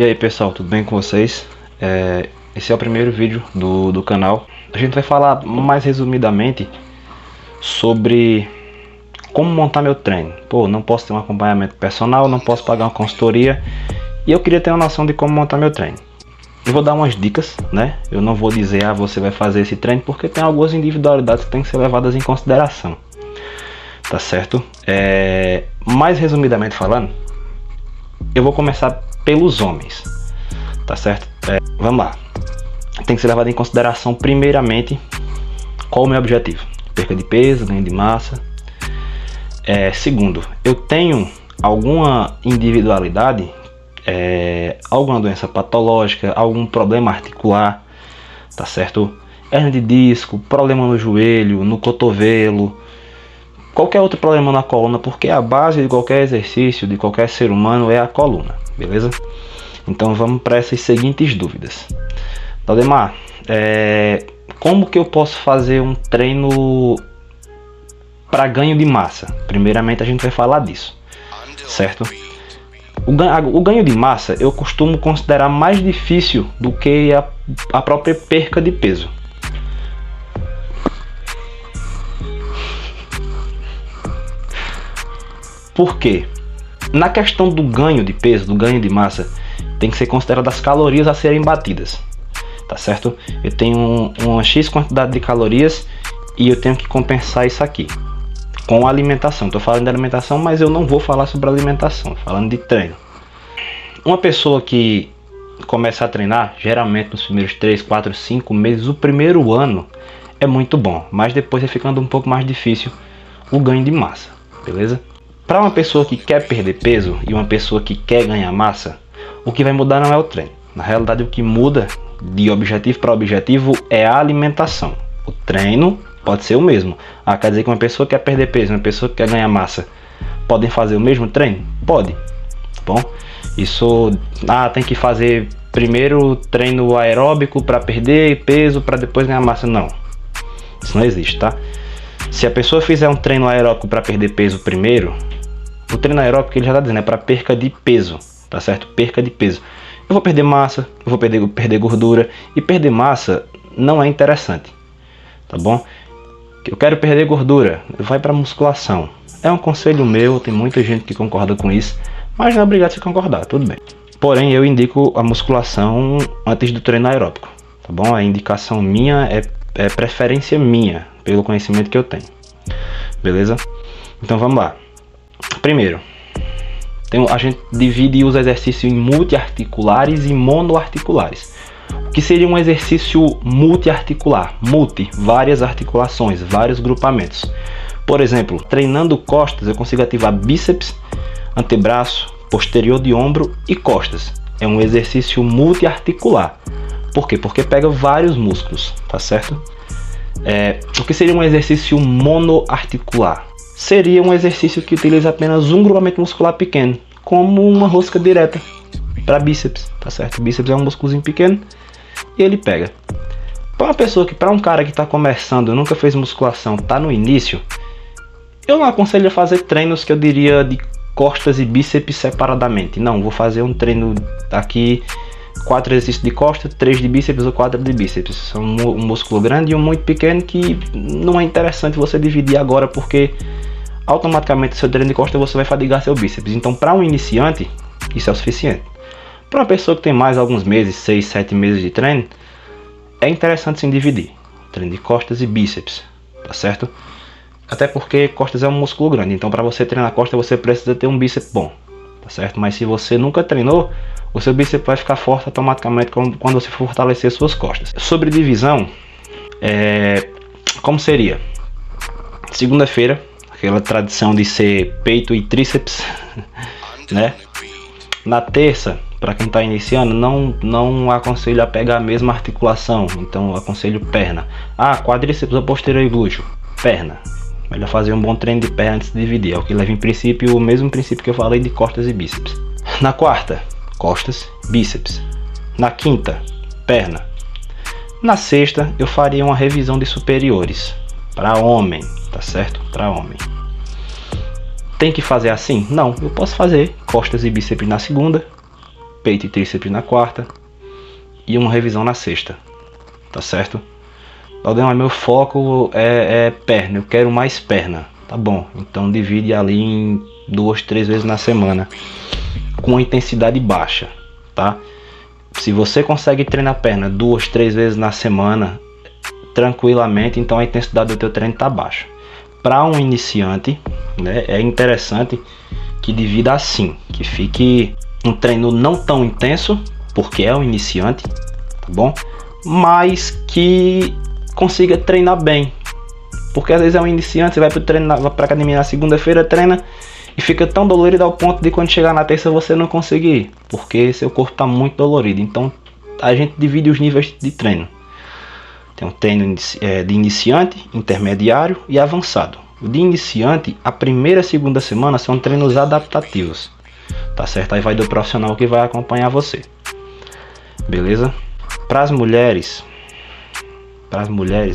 E aí pessoal, tudo bem com vocês? Esse é o primeiro vídeo do canal. A gente vai falar mais resumidamente sobre como montar meu treino. Pô, não posso ter um acompanhamento personal, não posso pagar uma consultoria e eu queria ter uma noção de como montar meu treino. Eu vou dar umas dicas, né? Eu não vou dizer, você vai fazer esse treino, porque tem algumas individualidades que têm que ser levadas em consideração. Tá certo? Mais resumidamente falando, eu vou começar pelos homens, tá certo? Vamos lá. Tem que ser levado em consideração primeiramente qual o meu objetivo: perca de peso, ganho de massa. Segundo, eu tenho alguma individualidade, alguma doença patológica, algum problema articular, tá certo? Hernia de disco, problema no joelho, no cotovelo, qualquer outro problema na coluna, porque a base de qualquer exercício, de qualquer ser humano, é a coluna, beleza? Então vamos para essas seguintes dúvidas. Valdemar, como que eu posso fazer um treino para ganho de massa? Primeiramente a gente vai falar disso, certo? O ganho de massa eu costumo considerar mais difícil do que a própria perca de peso. Por quê? Na questão do ganho de peso, do ganho de massa, tem que ser considerado as calorias a serem batidas, tá certo? Eu tenho uma X quantidade de calorias e eu tenho que compensar isso aqui com a alimentação. Estou falando de alimentação, mas eu não vou falar sobre alimentação, tô falando de treino. Uma pessoa que começa a treinar, geralmente nos primeiros 3, 4, 5 meses, o primeiro ano é muito bom, mas depois é ficando um pouco mais difícil o ganho de massa, beleza? Para uma pessoa que quer perder peso e uma pessoa que quer ganhar massa, o que vai mudar não é o treino. Na realidade, o que muda de objetivo para objetivo é a alimentação. O treino pode ser o mesmo. Quer dizer que uma pessoa que quer perder peso e uma pessoa que quer ganhar massa podem fazer o mesmo treino? Pode. Bom, isso tem que fazer primeiro treino aeróbico para perder peso para depois ganhar massa. Não, isso não existe, tá? Se a pessoa fizer um treino aeróbico para perder peso primeiro, o treino aeróbico, ele já está dizendo, é para perca de peso, tá certo? Perca de peso. Eu vou perder massa, eu vou perder gordura, e perder massa não é interessante, tá bom? Eu quero perder gordura, vai para musculação. É um conselho meu, tem muita gente que concorda com isso, mas não é obrigado a se concordar, tudo bem. Porém, eu indico a musculação antes do treino aeróbico, tá bom? A indicação minha é preferência minha, pelo conhecimento que eu tenho, beleza? Então vamos lá. Primeiro, a gente divide os exercícios em multiarticulares e monoarticulares. O que seria um exercício multiarticular? Várias articulações, vários grupamentos. Por exemplo, treinando costas, eu consigo ativar bíceps, antebraço, posterior de ombro e costas. É um exercício multiarticular. Por quê? Porque pega vários músculos, tá certo? O que seria um exercício monoarticular? Seria um exercício que utiliza apenas um grupamento muscular pequeno, como uma rosca direta para bíceps, tá certo? O bíceps é um músculozinho pequeno e ele pega. Para um cara que está começando, nunca fez musculação, tá no início, eu não aconselho a fazer treinos que eu diria de costas e bíceps separadamente. Não, vou fazer um treino aqui, 4 exercícios de costas, 3 de bíceps ou 4 de bíceps. São um músculo grande e um muito pequeno que não é interessante você dividir agora, porque automaticamente seu treino de costas você vai fadigar seu bíceps. Então, para um iniciante, isso é o suficiente. Para uma pessoa que tem mais alguns meses, 6, 7 meses de treino, é interessante sim dividir treino de costas e bíceps, tá certo? Até porque costas é um músculo grande, então para você treinar costas você precisa ter um bíceps bom, tá certo? Mas se você nunca treinou, o seu bíceps vai ficar forte automaticamente quando você for fortalecer suas costas. Sobre divisão, como seria? Segunda-feira, aquela tradição de ser peito e tríceps, né? Na terça, para quem está iniciando, não aconselho a pegar a mesma articulação, então aconselho perna. Quadríceps ou posterior e glúteo, perna. Melhor fazer um bom treino de perna antes de dividir, é o que leva em princípio o mesmo princípio que eu falei de costas e bíceps. Na quarta, costas, bíceps. Na quinta, perna. Na sexta, eu faria uma revisão de superiores para homem, tá certo? Para homem. Tem que fazer assim? Não, eu posso fazer costas e bíceps na segunda, peito e tríceps na quarta e uma revisão na sexta, tá certo? Aldemar, meu foco é perna, eu quero mais perna, tá bom, então divide ali em 2, 3 vezes na semana, com intensidade baixa, tá? Se você consegue treinar perna 2, 3 vezes na semana, tranquilamente, então a intensidade do teu treino tá baixa. Para um iniciante, né, é interessante que divida assim, que fique um treino não tão intenso, porque é um iniciante, tá bom? Mas que consiga treinar bem, porque às vezes é um iniciante, você vai para academia na segunda-feira, treina e fica tão dolorido ao ponto de quando chegar na terça você não conseguir, porque seu corpo está muito dolorido. Então a gente divide os níveis de treino. Tem um treino de iniciante, intermediário e avançado. O de iniciante, a primeira e segunda semana são treinos adaptativos, tá certo? Aí vai do profissional que vai acompanhar você, beleza? Para as mulheres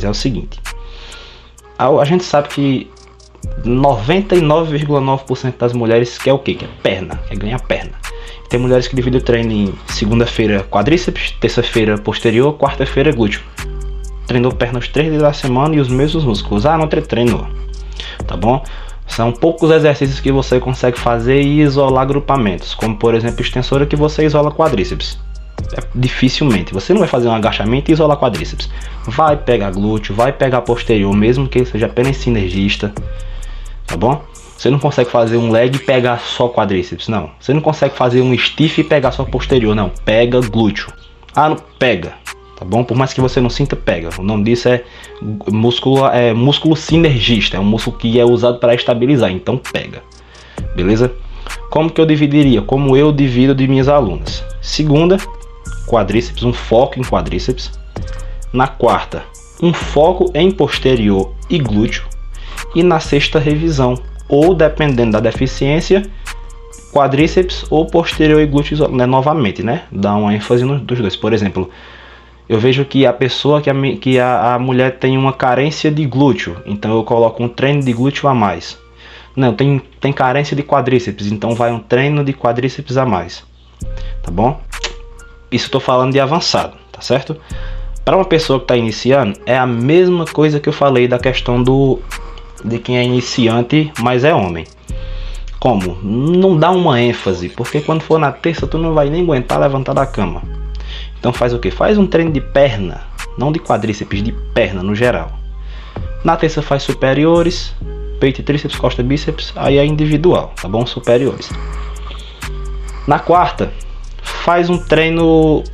é o seguinte: a gente sabe que 99,9% das mulheres quer o quê? Quer perna, quer ganhar perna. Tem mulheres que dividem o treino em segunda-feira quadríceps, terça-feira posterior, quarta-feira glúteo. Treinou perna os 3 dias da semana e os mesmos músculos. Ah, não treinou, tá bom? São poucos exercícios que você consegue fazer e isolar agrupamentos, como por exemplo extensora, que você isola quadríceps. Dificilmente, você não vai fazer um agachamento e isolar quadríceps. Vai pegar glúteo, vai pegar posterior, mesmo que ele seja apenas sinergista, tá bom? Você não consegue fazer um leg e pegar só quadríceps, não. Você não consegue fazer um stiff e pegar só posterior, não. Pega glúteo. Ah, não pega, tá bom? Por mais que você não sinta, pega. O nome disso é músculo sinergista, é um músculo que é usado para estabilizar, então pega, beleza? Como que eu dividiria? Como eu divido de minhas alunas: segunda, quadríceps, um foco em quadríceps. Na quarta, um foco em posterior e glúteo. E na sexta, revisão, ou dependendo da deficiência, quadríceps ou posterior e glúteo, né, novamente, né? Dá uma ênfase dos dois. Por exemplo, eu vejo que a pessoa, que a mulher tem uma carência de glúteo, então eu coloco um treino de glúteo a mais. Não, tem carência de quadríceps, então vai um treino de quadríceps a mais, tá bom? Isso estou falando de avançado, tá certo? Para uma pessoa que está iniciando, é a mesma coisa que eu falei da questão de quem é iniciante, mas é homem. Como? Não dá uma ênfase, porque quando for na terça tu não vai nem aguentar levantar da cama. Então faz o que? Faz um treino de perna, não de quadríceps, de perna no geral. Na terça faz superiores, peito e tríceps, costa e bíceps, aí é individual, tá bom? Superiores. Na quarta, faz um treino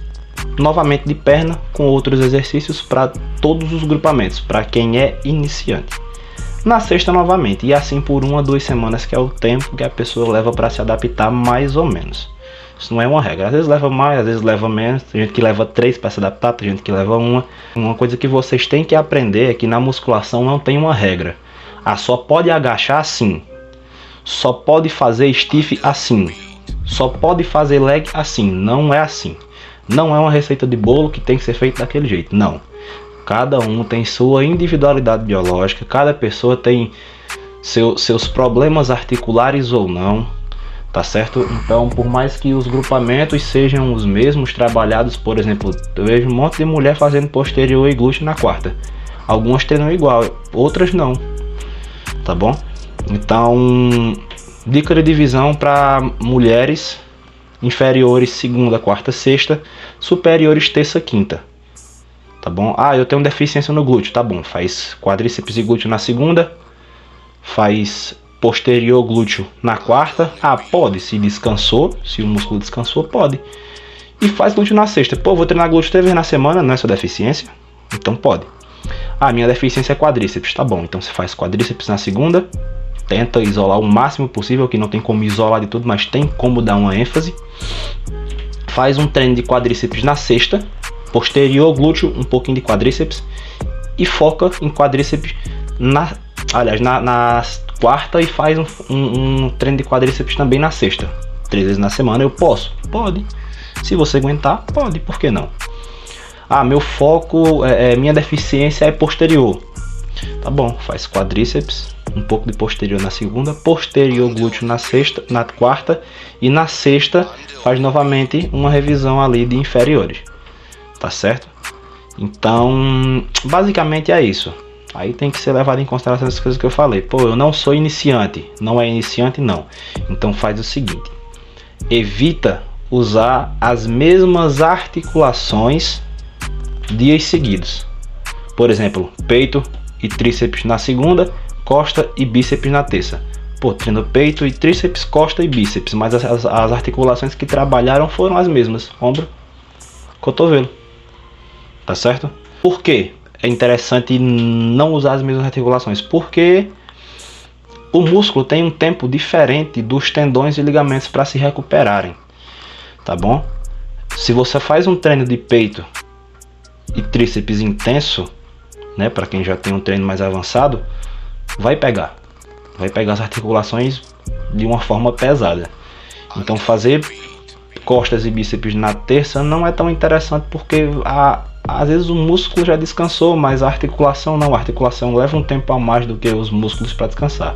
novamente de perna com outros exercícios para todos os grupamentos, para quem é iniciante. Na sexta novamente, e assim por 1 a 2 semanas, que é o tempo que a pessoa leva para se adaptar, mais ou menos. Isso não é uma regra, às vezes leva mais, às vezes leva menos. Tem gente que leva 3 para se adaptar, tem gente que leva 1. Uma coisa que vocês têm que aprender é que na musculação não tem uma regra. Ah, só pode agachar assim, só pode fazer stiff assim, só pode fazer leg assim. Não é assim. Não é uma receita de bolo que tem que ser feita daquele jeito, não. Cada um tem sua individualidade biológica, cada pessoa tem seus problemas articulares ou não, tá certo? Então, por mais que os grupamentos sejam os mesmos trabalhados, por exemplo, eu vejo um monte de mulher fazendo posterior e glúteo na quarta. Algumas treinam igual, outras não, tá bom? Então, dica de divisão para mulheres: inferiores segunda, quarta, sexta, superiores terça, quinta, tá bom? Ah, eu tenho deficiência no glúteo, tá bom, faz quadríceps e glúteo na segunda, faz posterior glúteo na quarta. Ah, pode, se descansou, se o músculo descansou, pode. E faz glúteo na sexta. Pô, vou treinar glúteo 3 vezes na semana, não é sua deficiência? Então pode. Ah, minha deficiência é quadríceps, tá bom, então você faz quadríceps na segunda, tenta isolar o máximo possível, que não tem como isolar de tudo, mas tem como dar uma ênfase. Faz um treino de quadríceps na sexta, posterior glúteo, um pouquinho de quadríceps, e foca em quadríceps na quarta, e faz um treino de quadríceps também na sexta. 3 vezes na semana. Eu posso? Pode. Se você aguentar, pode, por que não? Ah, meu foco, minha deficiência é posterior. Tá bom, faz quadríceps, um pouco de posterior na segunda, posterior glúteo na sexta, na quarta, e na sexta faz novamente uma revisão ali de inferiores, tá certo? Então, basicamente é isso. Aí tem que ser levado em consideração as coisas que eu falei. Pô, eu não sou iniciante. Não é iniciante, não. Então faz o seguinte: evita usar as mesmas articulações dias seguidos. Por exemplo, peito e tríceps na segunda, costa e bíceps na terça. Pô, treino peito e tríceps, costa e bíceps, mas as articulações que trabalharam foram as mesmas: ombro, cotovelo. Tá certo? Por quê? É interessante não usar as mesmas articulações, porque o músculo tem um tempo diferente dos tendões e ligamentos para se recuperarem, tá bom? Se você faz um treino de peito e tríceps intenso, né, para quem já tem um treino mais avançado, vai pegar as articulações de uma forma pesada. Então fazer costas e bíceps na terça não é tão interessante, porque às vezes o músculo já descansou, mas a articulação não. A articulação leva um tempo a mais do que os músculos para descansar,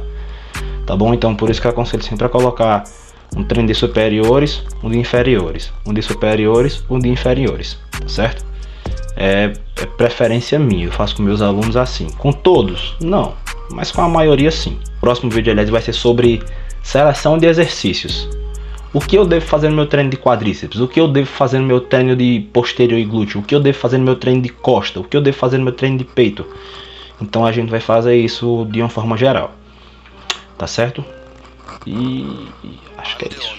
tá bom? Então por isso que eu aconselho sempre a colocar um treino de superiores, um de inferiores, um de superiores, um de inferiores, tá certo? É preferência minha, eu faço com meus alunos assim. Com todos, não, mas com a maioria sim. O próximo vídeo, aliás, vai ser sobre seleção de exercícios. O que eu devo fazer no meu treino de quadríceps? O que eu devo fazer no meu treino de posterior e glúteo? O que eu devo fazer no meu treino de costa? O que eu devo fazer no meu treino de peito? Então a gente vai fazer isso de uma forma geral, tá certo? E acho que é isso.